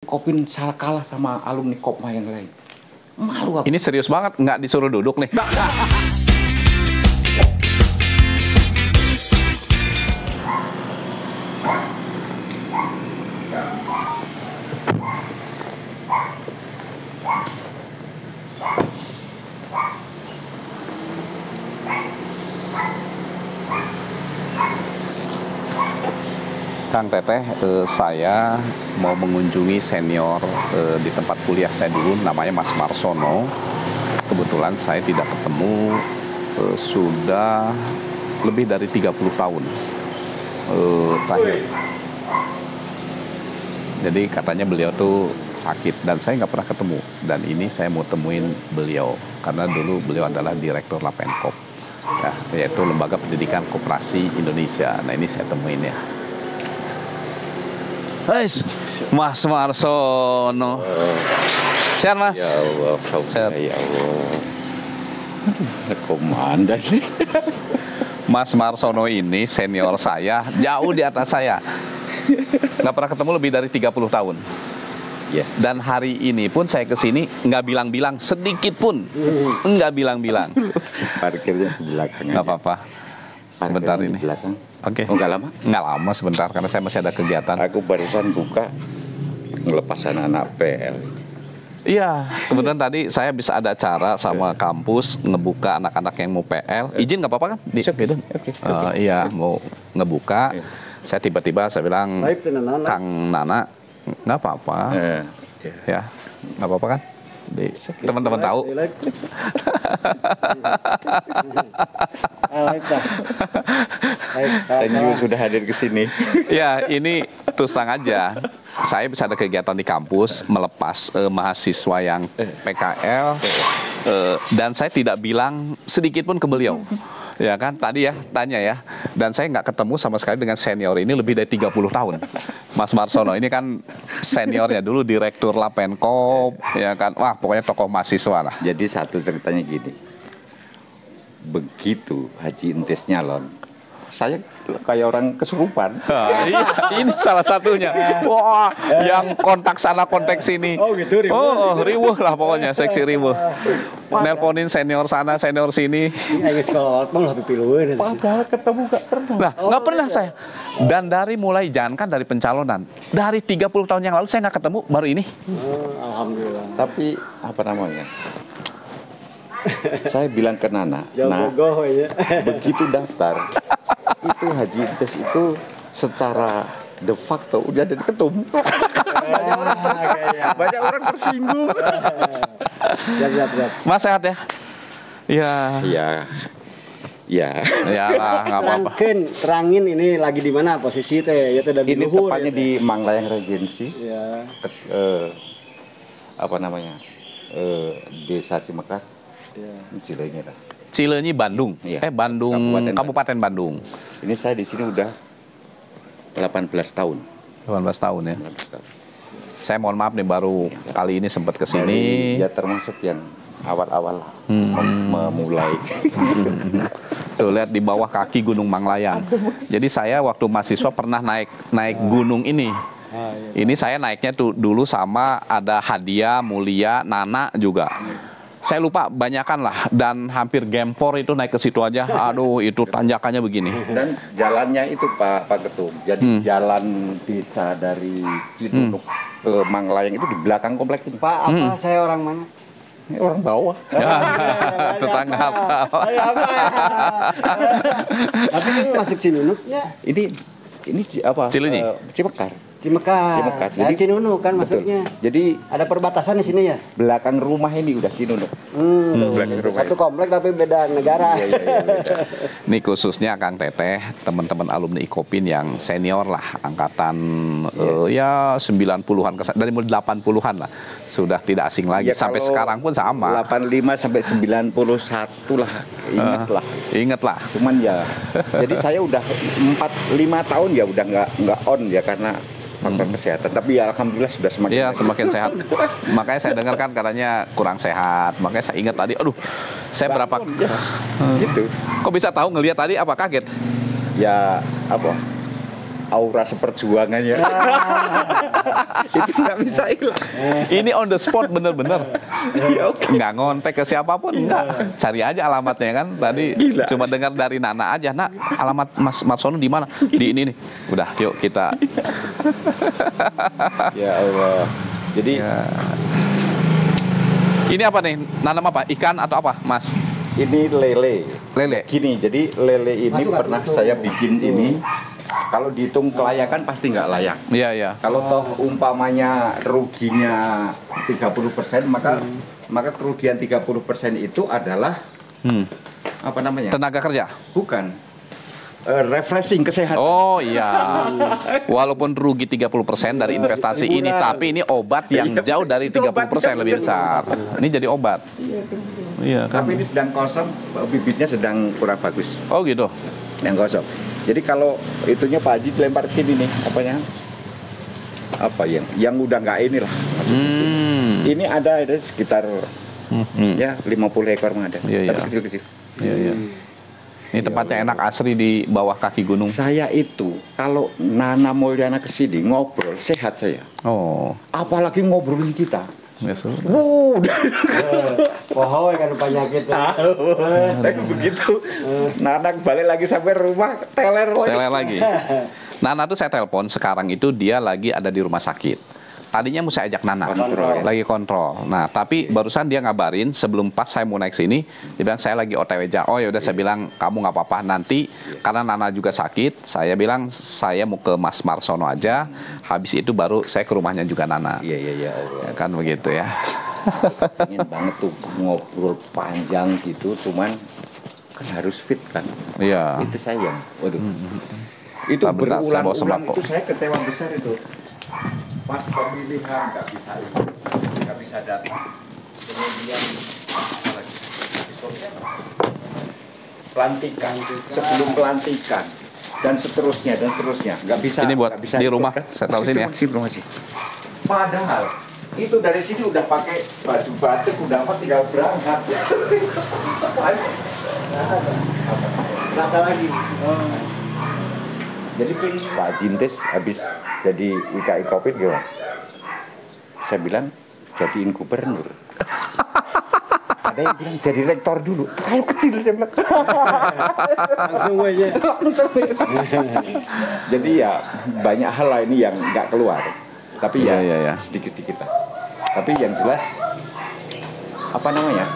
Kopin salah kalah sama alumni Kopma yang lain. Malu aku. Ini serius banget, nggak disuruh duduk nih. Kang Teteh, saya mau mengunjungi senior di tempat kuliah saya dulu, namanya Mas Marsono. Kebetulan saya tidak ketemu sudah lebih dari 30 tahun terakhir. Jadi katanya beliau tuh sakit dan saya nggak pernah ketemu. Dan ini saya mau temuin beliau karena dulu beliau adalah direktur Lapenkop, ya, yaitu Lembaga Pendidikan Koperasi Indonesia. Nah ini saya temuin ya. Mas Marsono. Sehat, Mas? Ya Allah, sehat. Ya Allah. Komandan sih. Mas Marsono ini senior saya, jauh di atas saya. Nggak pernah ketemu lebih dari 30 tahun. Ya. Dan hari ini pun saya kesini nggak bilang-bilang sedikit pun, nggak bilang-bilang. Parkirnya di belakang. Nggak apa-apa. Sebentar ini. Di belakang. Oke. Oh, nggak lama? Nggak lama sebentar karena saya masih ada kegiatan. Aku barusan buka ngelepas anak-anak PL. Iya, kebetulan tadi saya bisa ada acara sama kampus ngebuka anak-anak yang mau PL. Izin nggak apa-apa kan? Oke. Iya, mau ngebuka. Saya tiba-tiba saya bilang, Kang Nana, nggak apa-apa. Ya, nggak apa-apa kan? Teman-teman tahu. Thank you sudah hadir ke sini. Ya, ini terus terang aja. Saya bisa ada kegiatan di kampus melepas mahasiswa yang PKL dan saya tidak bilang sedikit pun ke beliau. Ya kan, tadi ya, tanya ya. Dan saya nggak ketemu sama sekali dengan senior ini lebih dari 30 tahun. Mas Marsono ini kan seniornya dulu direktur Lapenkop, ya kan. Wah, pokoknya tokoh mahasiswa lah. Jadi satu ceritanya gini. Begitu Haji Intis nyalon, saya kayak orang kesurupan. Iya, ini salah satunya. Wah, yang kontak sana kontak sini. Oh gitu, ribuh. Oh, ribuh lah pokoknya, seksi ribuh. Nelponin senior sana, senior sini. Ini sekolah mau lebih piluin. Padahal ketemu gak pernah. Nah, nggak pernah saya. Dan dari mulai jangankan dari pencalonan, dari 30 tahun yang lalu saya nggak ketemu, baru ini. Alhamdulillah. Tapi apa namanya? Saya bilang ke Nana, nah, begitu daftar, itu Haji Intis itu secara de facto udah jadi ketum. Banyak orang tersinggung. Siap. Mas sehat ya? Iya. Iya. Ya lah, nggak apa-apa. Terangin ini lagi di mana posisi teh? Ya teh Ini tepatnya di Manglayang Regensi. Ya. Apa namanya? Desa Cimekar. Ya. Cileunyi lah. Cileunyi Bandung. Iya. Bandung, Kabupaten Bandung. Ini saya di sini udah 18 tahun. 18 tahun ya. 18 tahun. Saya mohon maaf nih baru kali ini sempat ke sini. Ya termasuk yang awal-awal memulai. Tuh lihat di bawah kaki Gunung Manglayang. Jadi saya waktu mahasiswa pernah naik gunung ini. Ini saya naiknya tuh dulu sama ada Hadia, Mulia, Nana juga. Saya lupa banyakan lah dan hampir gempor itu naik ke situ aja. Aduh, itu tanjakannya begini. Dan jalannya itu Pak Ketum. Jadi jalan desa dari Cidunuk ke Manglayang itu di belakang komplek ini. Pak, apa saya orang mana? Ini orang bawah. Ya, tetangga apa? Tapi ini masuk Cinunuknya. Ini apa? Cileunyi? Cimekar. Cimekar. Saya Jadi Cinunuk kan betul. masuknya. Jadi Ada perbatasan di sini ya? belakang rumah ini udah Cinunuk. Belakang rumah. Satu komplek tapi beda negara. Iya, beda. Ini khususnya Kang Teteh, teman-teman alumni Ikopin yang senior lah, angkatan ya 90-an, dari mulai 80-an lah. Sudah tidak asing lagi, Ya, sampai kalau sekarang pun sama. 85 sampai 91 lah. Ingat lah. Cuman ya, jadi saya udah 4-5 tahun ya udah nggak on ya karena faktor kesehatan. Tapi ya alhamdulillah sudah semakin Iya, baik. semakin sehat. Makanya saya dengar kan katanya kurang sehat. Makanya saya ingat tadi, aduh, saya berapa gitu. Kok bisa tahu ngelihat tadi apa kaget? Ya apa? aura seperjuangannya. Itu nggak bisa hilang. Ini on the spot bener-bener. Ya, oke. Nggak ngontek ke siapapun, nggak. Cari aja alamatnya kan. Tadi Gila. cuma dengar dari Nana aja. Nak, alamat Mas Marsono di mana? Di ini nih. Udah, yuk kita. Ya Allah. Jadi Ini apa nih? Nanam apa? Ikan atau apa, Mas? ini lele. Lele. Gini, jadi lele ini Masuk, pernah masuk. saya bikin ini. Kalau dihitung kelayakan pasti nggak layak. Iya, iya. Kalau toh umpamanya ruginya 30%, maka kerugian 30% itu adalah apa namanya? Tenaga kerja. Bukan. Refreshing kesehatan. Oh iya. Walaupun rugi 30% dari investasi ini, tapi ini obat yang jauh dari 30% lebih besar. Ini jadi obat. Iya kan. Tapi ini sedang kosong, bibitnya sedang kurang bagus. Oh gitu. Yang kosong. Jadi kalau itunya Pak Haji dilempar ke sini nih, apanya? Apa yang udah nggak inilah. Ini ada sekitar ya 50 ekor ada. Iya, Tapi iya. kecil-kecil. Iya, iya. Ini tempatnya enak, asri di bawah kaki gunung. Saya itu kalau Nana Mulyana ke sini ngobrol sehat saya. Oh, Apalagi ngobrolin kita. ya sudah. Pohoy kan penyakit. Tapi begitu Nana balik lagi sampai rumah teler lagi. Teler lagi. Nana tuh saya telepon sekarang itu dia lagi ada di rumah sakit. Tadinya mau saya ajak Nana, Kontrol. lagi kontrol. Nah, tapi barusan dia ngabarin sebelum pas saya mau naik sini, dia bilang saya lagi OTW Oh ya udah saya bilang kamu nggak apa-apa nanti karena Nana juga sakit. Saya bilang saya mau ke Mas Marsono aja. Habis itu baru saya ke rumahnya juga Nana. Iya Allah. Ya kan begitu ya. Pengen banget tuh ngobrol panjang gitu, cuman kan harus fit kan. Iya. Itu sayang. Waduh. Itu Bentar, bentar, saya bawa berulang-ulang sembako. itu saya kecewa besar itu. Pas pemilihan nggak bisa datang. Kemudian apa lagi? Pelantikan, sebelum pelantikan dan seterusnya nggak bisa. Ini buat nggak bisa di rumah, ikut, kan? saya taruh sini ya. Masih. Padahal itu dari sini udah pakai baju batik, udah apa tinggal berangkat. Rasa lagi. Jadi Pak Jintes habis jadi IKI Covid gimana? Saya bilang jadiin gubernur. Ada yang bilang jadi rektor dulu. Kalau kecil saya bilang. Langsung aja. Langsung. Jadi ya banyak hal lah ini yang nggak keluar. Tapi ya Iya. sedikit-sedikit lah. Tapi yang jelas apa namanya?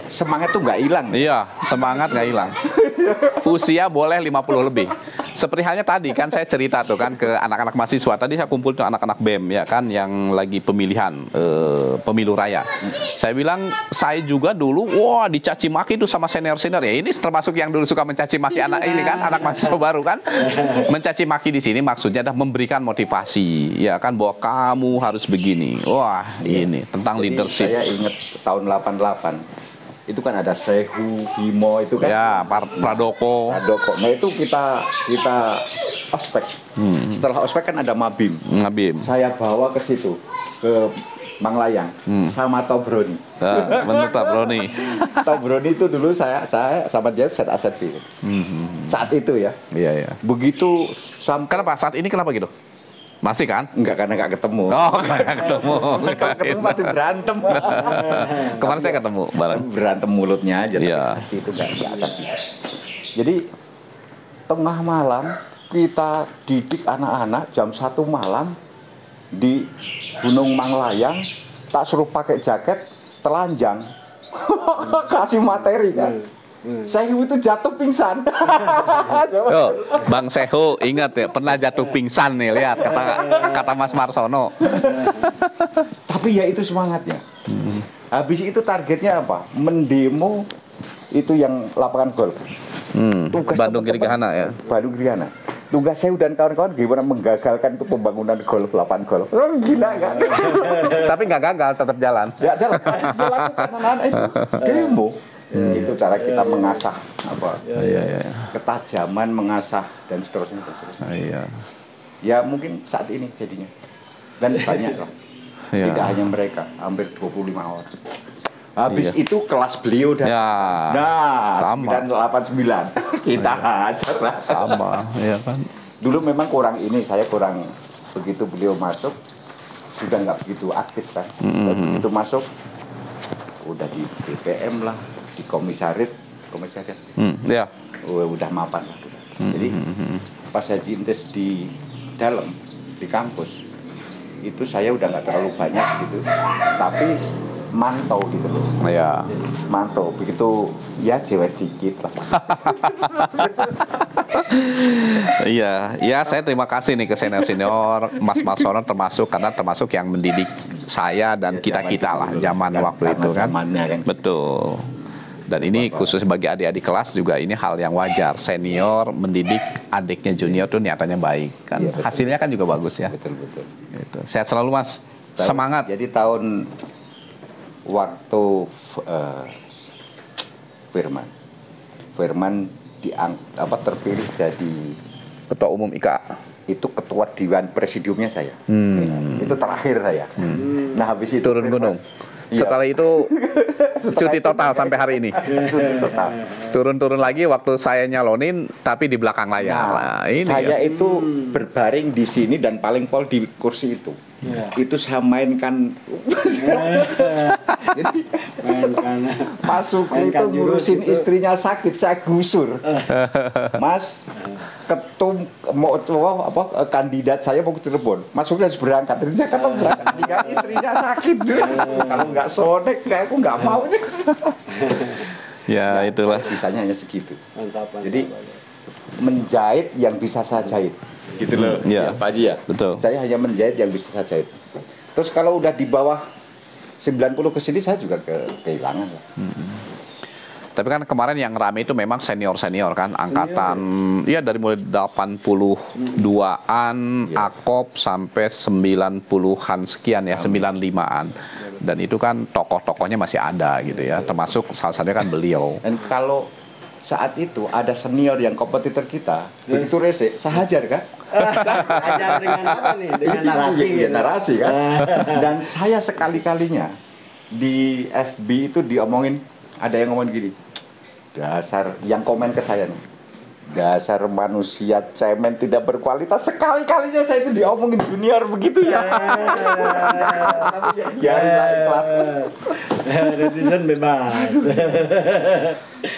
Semangat tuh nggak hilang. Iya, semangat nggak hilang. Usia boleh 50 lebih. Seperti halnya tadi kan saya cerita tuh kan ke anak-anak mahasiswa. Tadi saya kumpul tuh anak-anak BEM ya kan yang lagi pemilihan pemilu raya. Saya bilang saya juga dulu wah dicaci maki tuh sama senior-senior ya. Ini termasuk yang dulu suka mencaci maki anak ini kan, anak mahasiswa baru kan. Mencaci maki di sini maksudnya adalah memberikan motivasi ya kan bahwa kamu harus begini. Wah, ini tentang Jadi leadership. saya ingat tahun 88. Itu kan ada Sehu, Bimo itu kan. Ya, Pradoko. Pradoko. Nah itu kita ospek. Setelah ospek kan ada Mabim. Ngabim. Saya bawa ke situ ke Manglayang sama Tobroni. Nah, bentuk Tabroni. Tobroni itu dulu saya sama dia set aset gitu. Saat itu ya. Iya, iya. Begitu sampai Kenapa saat ini kenapa gitu? Masih kan? enggak karena enggak ketemu. Oh, nggak ketemu. Kalau ketemu pasti berantem. Kemarin saya ketemu bareng. Berantem mulutnya aja. Iya. Tapi itu enggak akan. Jadi tengah malam kita didik anak-anak jam 1 malam di Gunung Manglayang, tak suruh pakai jaket, telanjang. Kasih materi kan. Saya itu jatuh pingsan. Yo, Bang Seho ingat ya pernah jatuh pingsan nih lihat kata Mas Marsono. Tapi ya itu semangatnya. Habis itu targetnya apa? Mendemo itu yang lapangan golf. Tugas Bandung teman-teman- Girihana ya. Bandung Girihana. Tugas saya dan kawan-kawan gimana menggagalkan itu pembangunan golf, lapangan golf. Oh, gila kan? Tapi nggak gagal, tetap jalan. Ya jalan. Dilakukan anak-anak itu demo. Itu cara kita mengasah apa? Iya. Ketajaman mengasah dan seterusnya. Iya. Ya mungkin saat ini jadinya. Dan banyak lah. Iya. Tidak hanya mereka, hampir 25 orang. Habis Iya. itu kelas beliau dan Ya. nah sama. 989 kita hajar lah. Sama, ya kan. Dulu memang saya kurang begitu beliau masuk sudah nggak begitu aktif kan. Begitu masuk udah di BPM lah, di komisariat. Ya. Udah mapan lah. Jadi pas Haji Intes di dalam di kampus itu saya udah nggak terlalu banyak gitu, tapi mantau gitu loh. Ya. Mantau begitu ya cewek dikit lah. Iya, ya saya terima kasih nih ke senior-senior Mas Soron termasuk yang mendidik saya dan kita-kita lah zaman waktu itu kan. Betul. Dan ini khusus bagi adik-adik kelas juga ini hal yang wajar. Senior mendidik adiknya junior tuh niatannya baik kan. Iya, hasilnya kan juga bagus ya. Betul. Gitu. Sehat selalu Mas. Semangat. Jadi tahun waktu Firman terpilih jadi Ketua Umum IKA. Itu ketua Dewan Presidiumnya saya. Itu terakhir saya. Nah habis itu turun gunung. Setelah itu cuti total sampai hari ini. Cuti total. Turun-turun lagi waktu saya nyalonin tapi di belakang layar. Nah, ini saya itu berbaring di sini dan paling pol di kursi itu. Itu saya mainkan. Jadi Mas Sukri itu ngurusin istrinya sakit, saya gusur. Mas kandidat saya mau ke Cirebon. Mas Sukri harus berangkat. Jadi saya kata berangkat, tinggal istrinya sakit. Kalau nggak sonek, aku nggak mau. Ya itulah. Bisanya hanya segitu. Jadi menjahit yang bisa saya jahit. Gitu loh. Ya, Pak Haji ya. Betul. Saya hanya menjahit yang bisa saya jahit. Terus kalau udah di bawah 90 ke sini saya juga kehilangan lah. Tapi kan kemarin yang rame itu memang senior-senior kan, angkatan ya dari mulai 82-an, Akop sampai 90-an sekian ya, 95-an. Dan itu kan tokoh-tokohnya masih ada gitu ya, termasuk salah satunya kan beliau. Dan kalau saat itu ada senior yang kompetitor kita, begitu rese, saya hajar kan? Hajar dengan apa nih? Dengan narasi. Gitu. Narasi kan? Dan saya sekali-kalinya di FB itu diomongin, ada yang ngomong gini, dasar, yang komen ke saya nih, dasar manusia cemen tidak berkualitas. Sekali-kalinya saya itu diomongin junior begitu ya. Tapi ya ikhlas. Netizen bebas.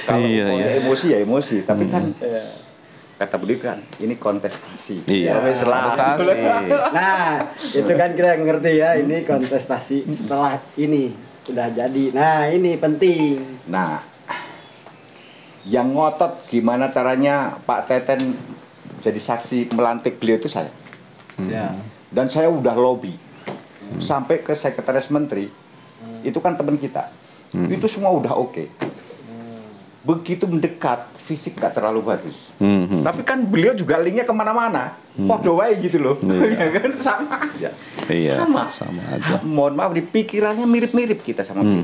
Kalau iya. emosi ya emosi, tapi kan kata beliau kan ini kontestasi. Iya. Kontestasi. Nah, itu kan kita ngerti ya, ini kontestasi setelah ini udah jadi. Nah, ini penting. Nah, yang ngotot gimana caranya Pak Teten jadi saksi melantik beliau itu saya. Dan saya udah lobby sampai ke sekretaris menteri. Itu kan teman kita. Itu semua udah oke. Begitu mendekat, fisik gak terlalu bagus. Tapi kan beliau juga linknya kemana-mana. Podo wae gitu loh. Ya kan sama aja. Iya, sama aja. Mohon maaf, di pikirannya mirip-mirip kita sama beliau.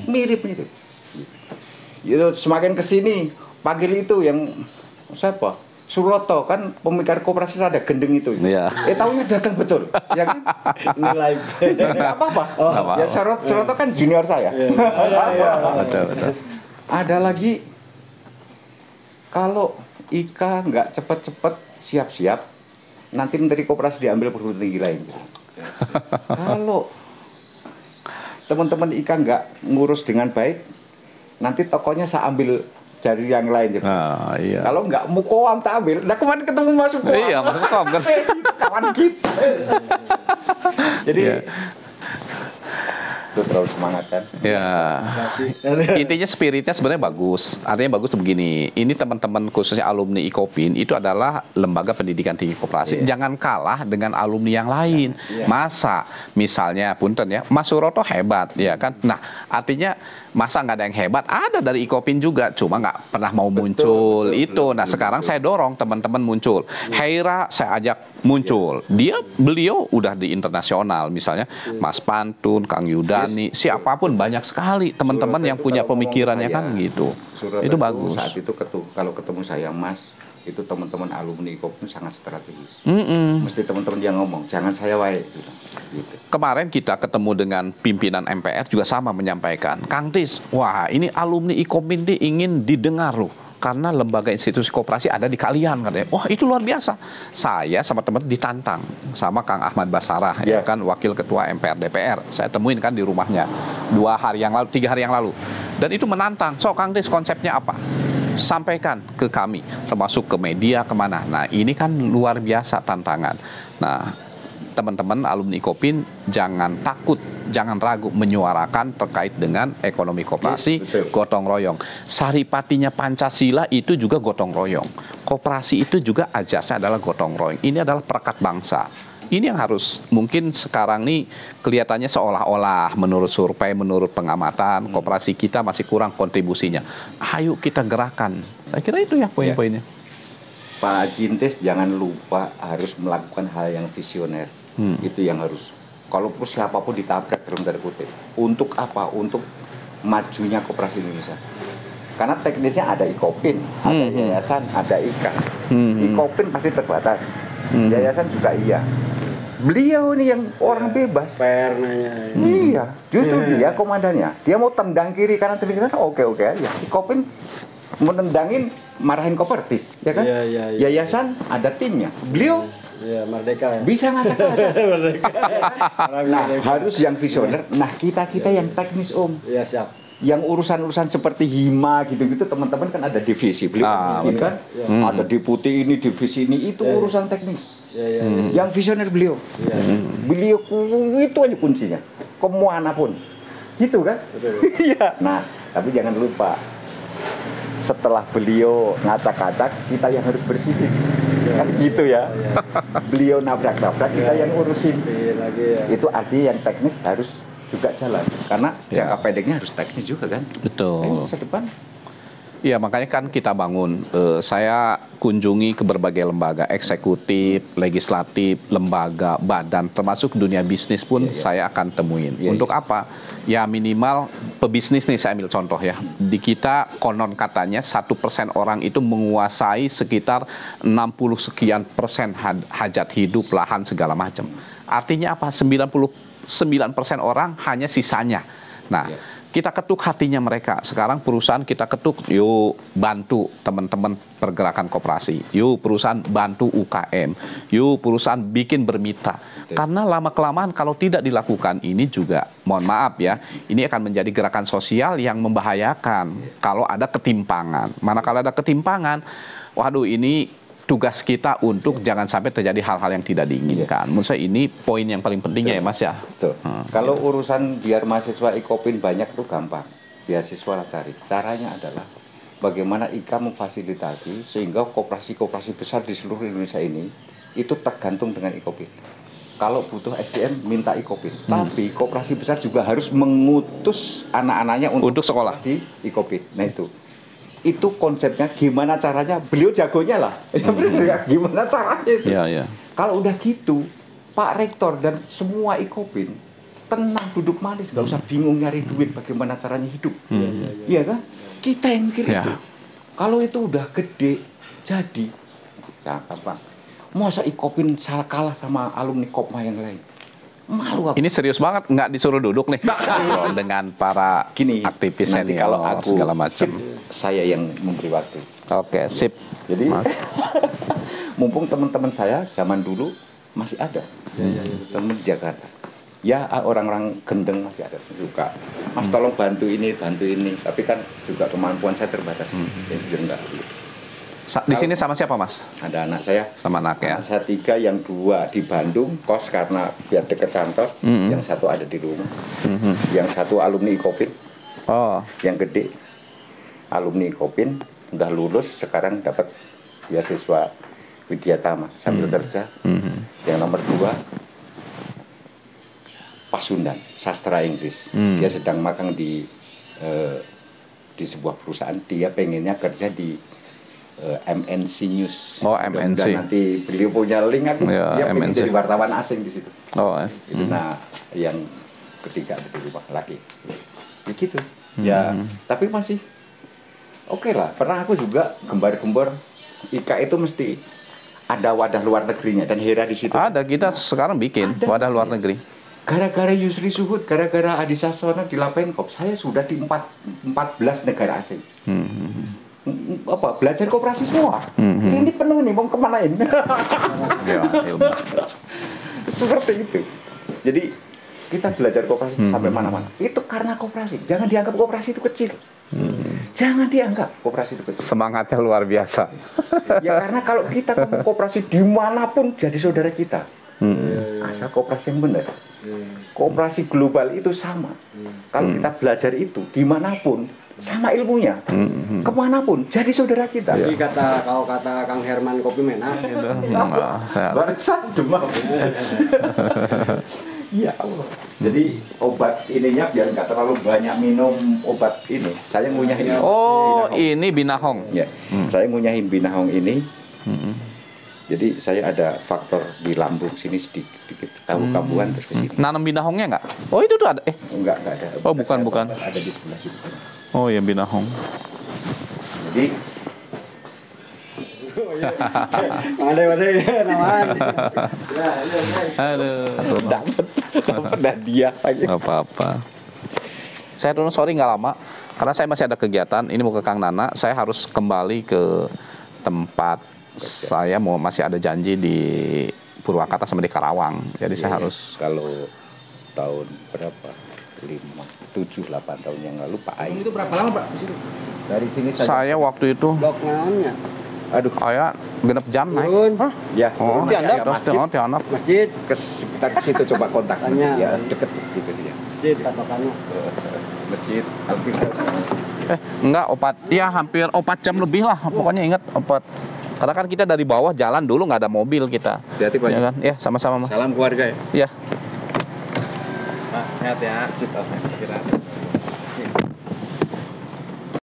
Mirip-mirip. Itu semakin kesini, pagi itu yang siapa? Suroto kan pemikir koperasi ada gendeng itu. Iya. Tahunya datang betul, ya kan? Nilai. Nggak apa-apa. Ya Suroto kan junior saya. Betul. Ada lagi, kalau Ika nggak cepet-cepet siap-siap, nanti Menteri Koperasi diambil perguruan tinggi lain. Kalau teman-teman Ika nggak ngurus dengan baik, nanti tokonya saya ambil dari yang lain. Iya. Kalau nggak Mukoam tak ambil. Nah kemarin ketemu Mas Mukoam. Iya, Mas Mukoam kan. Kawan kita. Jadi itu terlalu semangat kan. Ya. Intinya spiritnya sebenarnya bagus. Artinya bagus begini. Ini teman-teman khususnya alumni IKOPIN itu adalah lembaga pendidikan tinggi koperasi. Jangan kalah dengan alumni yang lain. Masa misalnya punten ya, Mas Suroto hebat ya kan. Nah, artinya masa nggak ada yang hebat? Ada dari IKOPIN juga, cuma nggak pernah mau muncul itu. Nah, sekarang saya dorong teman-teman muncul. Heira saya ajak muncul. Beliau udah di internasional, misalnya Mas Pantun, Kang Yudani, siapapun banyak sekali teman-teman yang punya pemikirannya kan gitu. Itu bagus. Saat itu kalau ketemu saya, Mas, itu teman-teman alumni IKOPIN sangat strategis. Mesti teman-teman yang ngomong, jangan saya wae gitu. Kemarin kita ketemu dengan pimpinan MPR juga sama menyampaikan, Kang Tis, wah ini alumni IKOPIN ini ingin didengar loh. karena lembaga institusi koperasi ada di kalian katanya. Wah, itu luar biasa. Saya sama teman ditantang sama Kang Ahmad Basarah, ya kan wakil ketua MPR DPR. Saya temuin kan di rumahnya 2 hari yang lalu, 3 hari yang lalu. Dan itu menantang. So, Kang Des, konsepnya apa? Sampaikan ke kami, termasuk ke media, kemana. Nah, ini kan luar biasa tantangan. Nah, teman-teman alumni Ikopin jangan takut, jangan ragu menyuarakan terkait dengan ekonomi koperasi, gotong royong. Saripatinya Pancasila itu juga gotong royong. Koperasi itu juga ajasnya adalah gotong royong. Ini adalah perekat bangsa. Ini yang harus, mungkin sekarang nih kelihatannya seolah-olah menurut survei, menurut pengamatan, koperasi kita masih kurang kontribusinya. Ayo kita gerakan. Saya kira itu ya poin-poinnya. Pak Jintes jangan lupa harus melakukan hal yang visioner. Itu yang harus. Kalau siapapun ditabrak dalam tanda kutip. Untuk apa? Untuk majunya koperasi Indonesia. Karena teknisnya ada Ikopin, ada yayasan, ada IKA. Ikopin pasti terbatas. Yayasan juga iya. Beliau nih yang orang bebas. Pernanya. Iya, justru dia komandannya. Dia mau tendang kiri kanan oke aja. Ikopin mau nendangin, marahin Kopertis, ya kan? Yayasan ada timnya. Beliau Merdeka. Bisa ngacak-ngacak. Nah, harus yang visioner. Nah, kita yang teknis, Om. Iya, siap. Yang urusan-urusan seperti hima gitu-gitu, teman-teman kan ada divisi. Beliau kan ada deputi ini, divisi ini, itu urusan teknis. Yang visioner beliau. Beliau itu aja kuncinya. Kemana pun. Gitu kan? Iya. Nah, tapi jangan lupa, setelah beliau ngacak-ngacak, kita yang harus bersihin. Kan gitu ya. Beliau nabrak-nabrak, kita yang urusin. Itu artinya yang teknis harus juga jalan. Karena jangka pendeknya harus teknis juga kan. Betul. Masa depan. Iya, makanya kan kita bangun. Saya kunjungi ke berbagai lembaga, eksekutif, legislatif, lembaga, badan, termasuk dunia bisnis pun saya akan temuin. Untuk apa? Ya minimal pebisnis nih, saya ambil contoh ya. Di kita konon katanya 1% orang itu menguasai sekitar 60 sekian persen hajat hidup, lahan segala macam. Artinya apa? 99% orang hanya sisanya. Nah, kita ketuk hatinya mereka. Sekarang perusahaan kita ketuk, yuk bantu teman-teman pergerakan koperasi. Yuk perusahaan bantu UKM. Yuk perusahaan bikin bermitra. Karena lama-kelamaan kalau tidak dilakukan ini juga, mohon maaf ya, ini akan menjadi gerakan sosial yang membahayakan kalau ada ketimpangan. Manakala ada ketimpangan, waduh ini tugas kita untuk jangan sampai terjadi hal-hal yang tidak diinginkan. Menurut saya ini poin yang paling pentingnya ya Mas ya. Betul. Kalau urusan biar mahasiswa Ikopin banyak tuh gampang. Beasiswa lah cari. Caranya adalah bagaimana IKA memfasilitasi sehingga koperasi-koperasi besar di seluruh Indonesia ini itu tergantung dengan Ikopin. Kalau butuh SDM minta Ikopin. Tapi koperasi besar juga harus mengutus anak-anaknya untuk sekolah di Ikopin. Nah itu konsepnya, gimana caranya, beliau jagonya lah. Gimana caranya itu. Kalau udah gitu, Pak Rektor dan semua Ikopin tenang, duduk manis, gak usah bingung nyari duit, bagaimana caranya hidup. Iya kan? Kita yang mikir itu. Kalau itu udah gede, jadi apa? Masa Ikopin salah kalah sama alumni Kopma yang lain? Malu aku. Ini serius banget, nggak disuruh duduk nih dengan para aktivis senior kalau aku segala macam. Saya yang memberi waktu. Oke, sip. Jadi mumpung teman-teman saya zaman dulu masih ada, teman di Jakarta. Ya orang-orang gendeng masih ada juga. Mas tolong bantu ini. Tapi kan juga kemampuan saya terbatas. Jadi enggak. Di sini sama siapa Mas? Ada anak saya. Sama anak ya. Saya 3, yang 2 di Bandung kos karena biar dekat kantor. Yang 1 ada di rumah. Yang 1 alumni Ikopin. Yang gede alumni Ikopin udah lulus, sekarang dapat beasiswa Widyatama sambil kerja. Yang nomor 2 Pasundan, sastra Inggris. Dia sedang magang di sebuah perusahaan. Dia pengennya kerja di MNC News. MNC. Dan nanti beliau punya link aku, dia pengen jadi wartawan asing di situ. Itu nah yang ketiga di rumah lagi. Begitu. Ya, tapi masih oke lah. Pernah aku juga gembar-gembor IKA itu mesti ada wadah luar negerinya, dan Hera di situ. Ada, kita sekarang bikin wadah luar negeri. Gara-gara Yusri Suhud, gara-gara Adi Sasono di Lapenkop, saya sudah di 14 negara asing. belajar koperasi semua. Ini penuh nih, mau kemanain? Ya, ilmu. Seperti itu. Jadi kita belajar koperasi sampai mana-mana. Itu karena koperasi. Jangan dianggap koperasi itu kecil. Jangan dianggap koperasi itu kecil. Semangatnya luar biasa. Ya karena kalau kita ngomong koperasi dimanapun jadi saudara kita. Asal koperasi yang benar. Koperasi global itu sama. Kalau kita belajar itu dimanapun sama ilmunya, kemanapun jadi saudara kita. Jadi kalau kata Kang Herman kopi merah, barusan demam. Ya Allah. Jadi obat ininya biar nggak terlalu banyak minum obat ini. Saya ngunyahin. Oh, ini binahong. Ya, saya ngunyahin binahong ini. Jadi saya ada faktor di lambung sini sedikit kambuh-kambuhan terus ke sini. Nanam binahongnya nggak? Oh itu tuh ada. Enggak ada. Oh bukan. Ada di sebelah situ. Oh ya binahong. Jadi ada namaan. Aduh. dapat dia lagi. Nggak apa-apa. Saya dulu sorry nggak lama karena saya masih ada kegiatan. Ini mau ke Kang Nana. Saya harus kembali ke tempat. Saya masih ada janji di Purwakarta sama di Karawang. Jadi saya harus. Kalau tahun berapa? 7-8 tahun yang lalu Pak Ai. Itu berapa lama Pak? Dari sini Saya waktu itu. Blok naonnya? Aduh, ayah genep jam naik. Hah? Ya, Oh, Tiandap. Masjid. Kita ke situ coba kontak. Tanya. Ya, deket di situ dia. Masjid patokannya. Masjid Al-Firdaus. Enggak, opat. Ya hampir 4 jam lebih lah. Pokoknya ingat opat. Karena kan kita dari bawah jalan dulu nggak ada mobil kita. Hati-hati Pak. Ya kan? Ya, sama-sama Mas. Salam keluarga ya. Ya. Pak, sehat ya. Sip, Alhamdulillah.